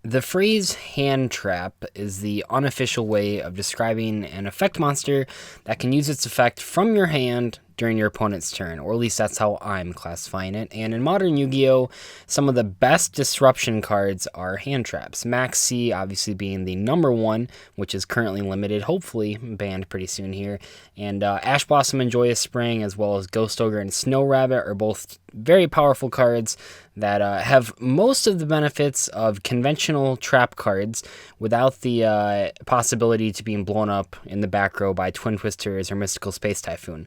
The phrase hand trap is the unofficial way of describing an effect monster that can use its effect from your hand during your opponent's turn, or at least that's how I'm classifying it. And in modern Yu-Gi-Oh, some of the best disruption cards are hand traps. Max C obviously being the number one, which is currently limited, hopefully banned pretty soon here. And Ash Blossom and Joyous Spring, as well as Ghost Ogre and Snow Rabbit, are both very powerful cards that have most of the benefits of conventional trap cards without the possibility to being blown up in the back row by Twin Twisters or Mystical Space Typhoon.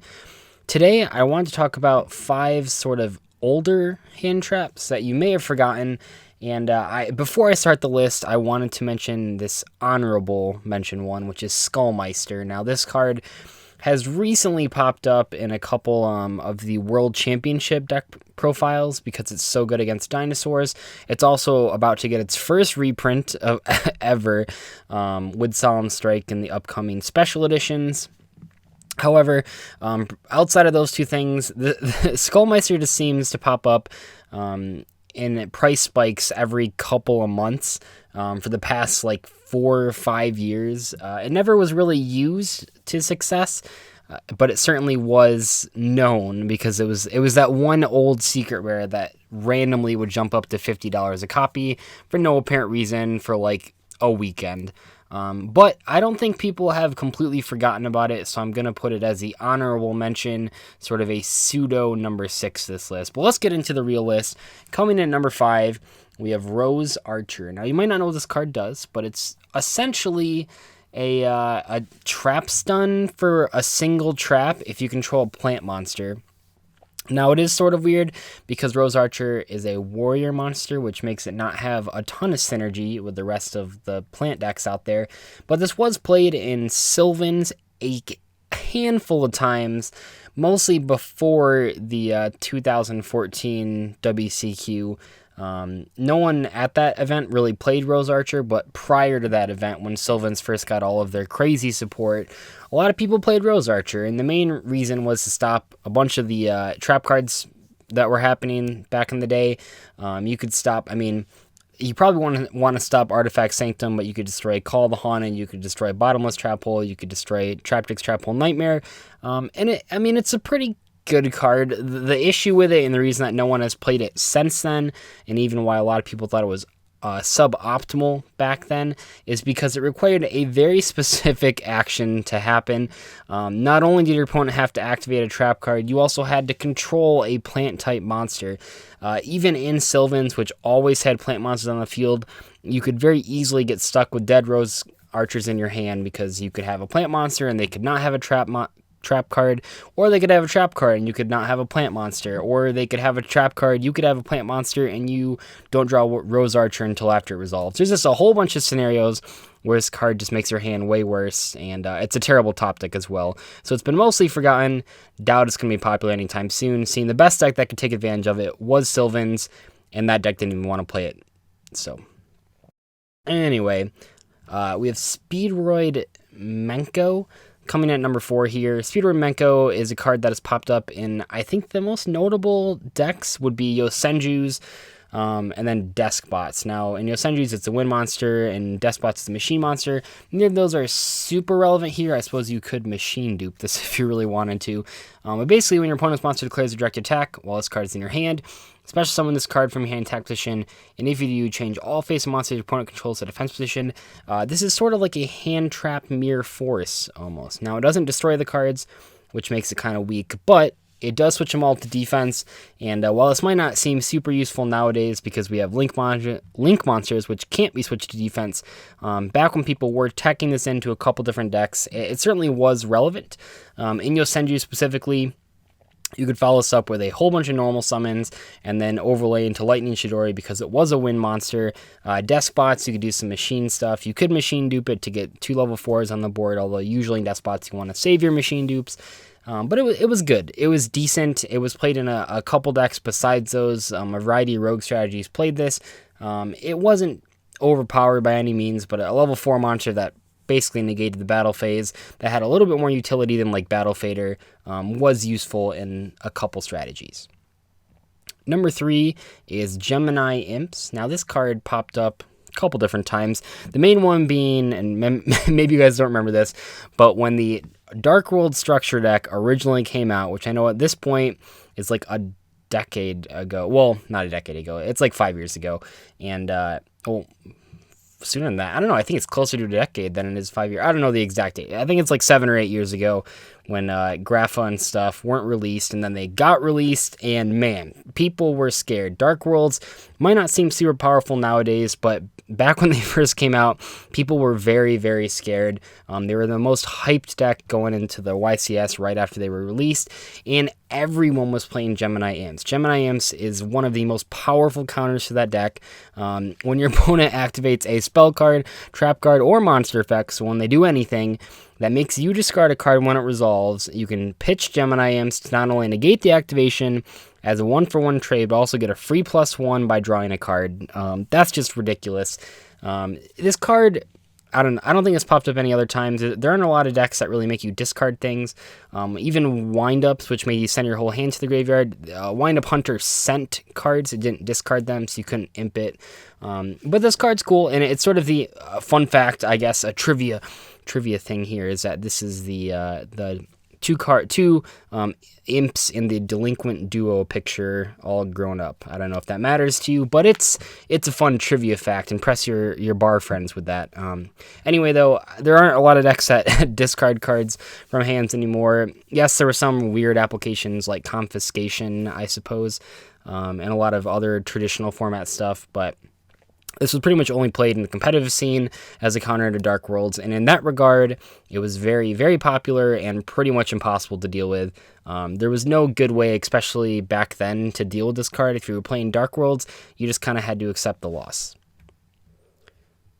Today, I want to talk about 5 sort of older hand traps that you may have forgotten. And before I start the list, I wanted to mention this honorable mention one, which is Skullmeister. Now, this card has recently popped up in a couple of the World Championship deck profiles because it's so good against dinosaurs. It's also about to get its first reprint of ever with Solemn Strike in the upcoming special editions. However, outside of those two things, the Skullmeister just seems to pop up in price spikes every couple of months for the past like 4 or 5 years. It never was really used to success, but it certainly was known because it was that one old secret rare that randomly would jump up to $50 a copy for no apparent reason for like a weekend. But I don't think people have completely forgotten about it, so I'm going to put it as the honorable mention, sort of a pseudo number 6 this list. But let's get into the real list. Coming in at number 5, we have Rose Archer. Now, you might not know what this card does, but it's essentially a trap stun for a single trap if you control a plant monster. Now, it is sort of weird because Rose Archer is a warrior monster, which makes it not have a ton of synergy with the rest of the plant decks out there. But this was played in Sylvans a handful of times, mostly before the 2014 WCQ. No one at that event really played Rose Archer, but prior to that event, when Sylvans first got all of their crazy support, a lot of people played Rose Archer, and the main reason was to stop a bunch of the trap cards that were happening back in the day. You could stop, you probably want to stop Artifact Sanctum, but you could destroy Call of the Haunted, you could destroy Bottomless Trap Hole, you could destroy Traptrix Trap Hole Nightmare, and it's a pretty good card. The issue with it, and the reason that no one has played it since then, and even why a lot of people thought it was suboptimal back then, is because it required a very specific action to happen. Not only did your opponent have to activate a trap card, you also had to control a plant type monster. Even in Sylvans, which always had plant monsters on the field, you could very easily get stuck with dead Rose Archers in your hand because you could have a plant monster and they could not have a trap card, or they could have a trap card and you could not have a plant monster, or they could have a trap card, you could have a plant monster, and you don't draw Rose Archer until after it resolves. There's just a whole bunch of scenarios where this card just makes your hand way worse, and it's a terrible top deck as well. So it's been mostly forgotten. Doubt it's going to be popular anytime soon. Seeing the best deck that could take advantage of it was Sylvans, and that deck didn't even want to play it. So anyway, we have Speedroid Menko coming at number 4 here. Speedroid Menko is a card that has popped up in, I think the most notable decks would be Yosenju's, and then Deskbots. Now, in Yosenju's, it's a wind monster, and Deskbots is a machine monster. Neither of those are super relevant here. I suppose you could machine dupe this if you really wanted to. But basically, when your opponent's monster declares a direct attack while this card is in your hand, special summon this card from your hand attack position, and if you do, change all face of monsters your opponent controls to defense position. This is sort of like a hand trap mirror force, almost. Now, it doesn't destroy the cards, which makes it kind of weak, but it does switch them all to defense, and while this might not seem super useful nowadays because we have Link monsters, which can't be switched to defense, back when people were teching this into a couple different decks, it certainly was relevant. In Yosenju specifically, you could follow this up with a whole bunch of normal summons and then overlay into Lightning Chidori because it was a wind monster. Despots, you could do some machine stuff. You could machine dupe it to get 2 level 4s on the board, although usually in Despots you want to save your machine dupes. But it was good. It was decent. It was played in a couple decks besides those. A variety of rogue strategies played this. It wasn't overpowered by any means, but a level 4 monster that basically negated the battle phase, that had a little bit more utility than like Battle Fader, was useful in a couple strategies. Number 3 is Gemini Imps. Now this card popped up couple different times. The main one being, and maybe you guys don't remember this, but when the Dark World structure deck originally came out, which I know at this point is like a decade ago. Well, not a decade ago. It's like 5 years ago. And, sooner than that. I don't know. I think it's closer to a decade than it is 5 years. I don't know the exact date. I think it's like 7 or 8 years ago when Grapha and stuff weren't released, and then they got released, and man, people were scared. Dark Worlds might not seem super powerful nowadays, but back when they first came out, people were very, very scared. They were the most hyped deck going into the YCS right after they were released, and everyone was playing Gemini Imps. Gemini Imps is one of the most powerful counters to that deck. When your opponent activates a spell card, trap card, or monster effect, so when they do anything that makes you discard a card when it resolves, you can pitch Gemini Imps to not only negate the activation as a 1-for-1 trade, but also get a free +1 by drawing a card. That's just ridiculous. This card, I don't think it's popped up any other times. There aren't a lot of decks that really make you discard things. Even wind-ups, which made you send your whole hand to the graveyard. Wind-up Hunter sent cards. It didn't discard them, so you couldn't imp it. But this card's cool, and it's sort of the fun fact, I guess, a trivia thing here is that this is the two imps in the delinquent duo picture all grown up. I don't know if that matters to you, but it's a fun trivia fact. Impress your bar friends with that. Anyway, though, there aren't a lot of decks that discard cards from hands anymore. Yes, there were some weird applications like Confiscation, I suppose, and a lot of other traditional format stuff, but this was pretty much only played in the competitive scene as a counter to Dark Worlds, and in that regard, it was very, very popular and pretty much impossible to deal with. There was no good way, especially back then, to deal with this card. If you were playing Dark Worlds, you just kind of had to accept the loss.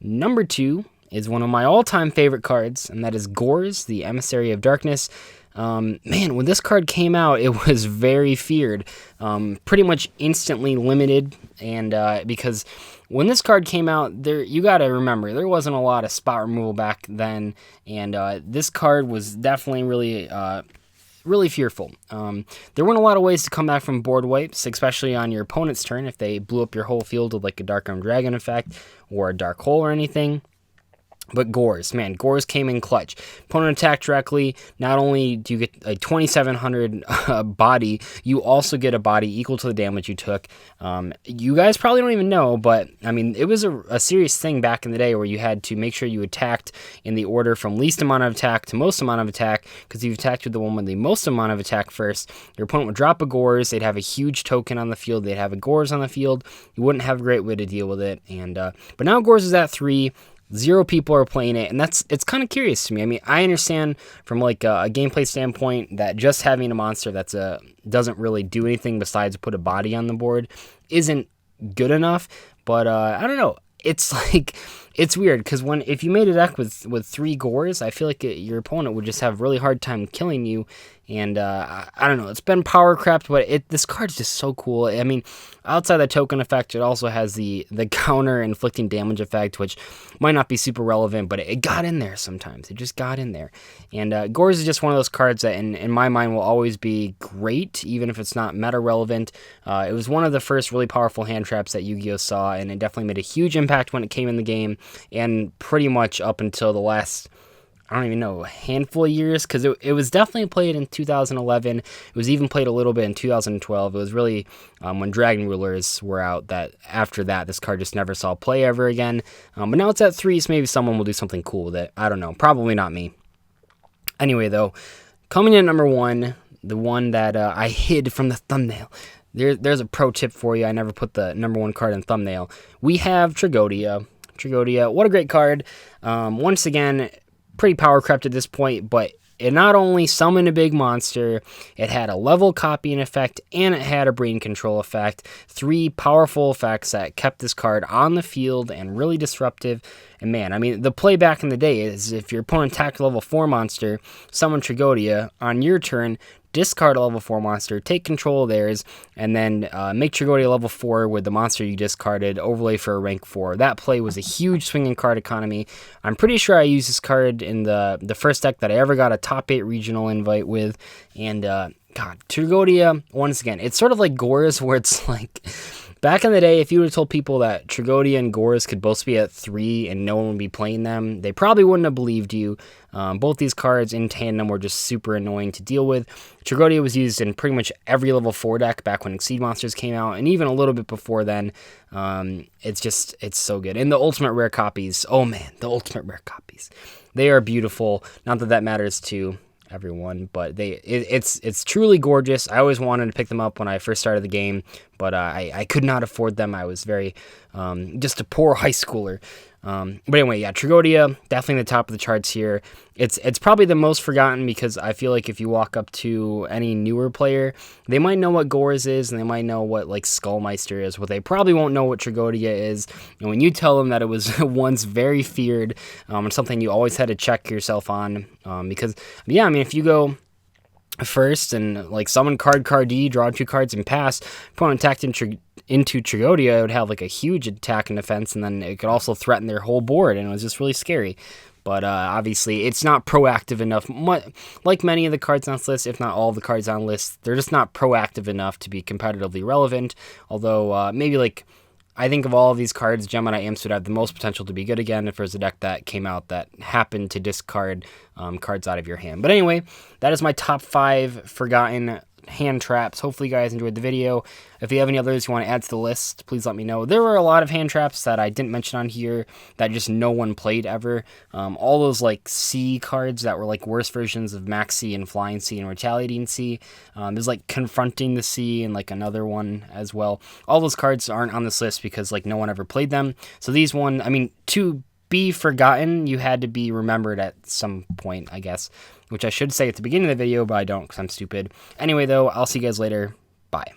Number 2 is one of my all-time favorite cards, and that is Gorz, the Emissary of Darkness. Man, when this card came out, it was very feared. Pretty much instantly limited, and because when this card came out, you got to remember, there wasn't a lot of spot removal back then, and this card was definitely really fearful. There weren't a lot of ways to come back from board wipes, especially on your opponent's turn if they blew up your whole field with like a Dark Armed Dragon effect or a Dark Hole or anything. But Gorz came in clutch. Opponent attacked directly. Not only do you get a 2,700 body, you also get a body equal to the damage you took. You guys probably don't even know, but I mean, it was a serious thing back in the day where you had to make sure you attacked in the order from least amount of attack to most amount of attack, because if you attacked with the one with the most amount of attack first, your opponent would drop a Gorz, they'd have a huge token on the field, they'd have a Gorz on the field, you wouldn't have a great way to deal with it. And but now Gorz is at 3. 0 people are playing it, and it's kind of curious to me. I mean, I understand from like a gameplay standpoint that just having a monster that's doesn't really do anything besides put a body on the board isn't good enough. But I don't know. It's like it's weird because if you made a deck with 3 Gorz, I feel like your opponent would just have a really hard time killing you. And I don't know, it's been power crept, but this card's just so cool. I mean, outside the token effect, it also has the counter inflicting damage effect, which might not be super relevant, but it got in there sometimes. It just got in there. And Gorz is just one of those cards that in my mind will always be great, even if it's not meta relevant. It was one of the first really powerful hand traps that Yu-Gi-Oh! Saw, and it definitely made a huge impact when it came in the game, and pretty much up until the last, I don't even know, a handful of years, because it was definitely played in 2011. It was even played a little bit in 2012. It was really when Dragon Rulers were out that after that, this card just never saw play ever again. But now it's at 3, so maybe someone will do something cool with it. I don't know. Probably not me. Anyway, though, coming in at number 1, the one that I hid from the thumbnail. There's a pro tip for you. I never put the number 1 card in thumbnail. We have Tragoedia. What a great card. Once again, pretty power crept at this point, but it not only summoned a big monster, it had a level copying effect, and it had a brain control effect. 3 powerful effects that kept this card on the field and really disruptive. And man, I mean, the play back in the day is if your opponent attacked a level 4 monster, summon Tragoedia, on your turn, discard a level 4 monster, take control of theirs, and then make Tragoedia level 4 with the monster you discarded, overlay for a rank 4. That play was a huge swinging card economy. I'm pretty sure I used this card in the first deck that I ever got a top 8 regional invite with, and God, Tragoedia, once again, it's sort of like Gorz, where it's like back in the day, if you would have told people that Tragoedia and Gorz could both be at 3 and no one would be playing them, they probably wouldn't have believed you. Both these cards in tandem were just super annoying to deal with. Tragoedia was used in pretty much every level 4 deck back when Exceed Monsters came out, and even a little bit before then. It's so good. And the ultimate rare copies, oh man, the ultimate rare copies. They are beautiful. Not that that matters to everyone, but it's truly gorgeous. I always wanted to pick them up when I first started the game, but I could not afford them. I was very just a poor high schooler. But anyway, yeah, Tragoedia, definitely the top of the charts here. It's probably the most forgotten because I feel like if you walk up to any newer player, they might know what Gorz is and they might know what like Skullmeister is, but they probably won't know what Tragoedia is. And when you tell them that it was once very feared and something you always had to check yourself on, because yeah, I mean if you go first and like summon card D, draw 2 cards and pass, opponent attacked into Tragoedia, it would have like a huge attack and defense, and then it could also threaten their whole board, and it was just really scary. But obviously, it's not proactive enough. Like many of the cards on this list, if not all of the cards on the list, they're just not proactive enough to be competitively relevant. Although maybe like I think of all of these cards, Gemini Imps would have the most potential to be good again if there's a deck that came out that happened to discard cards out of your hand. But anyway, that is my top 5 forgotten hand traps. Hopefully you guys enjoyed the video. If you have any others you want to add to the list, please let me know. There were a lot of hand traps that I didn't mention on here that just no one played ever. All those like C cards that were like worse versions of Max C and Flying C and Retaliating C. There's like Confronting the C and like another one as well. All those cards aren't on this list because like no one ever played them. So these one, I mean, to be forgotten, you had to be remembered at some point, I guess, which I should say at the beginning of the video, but I don't because I'm stupid. Anyway, though, I'll see you guys later. Bye.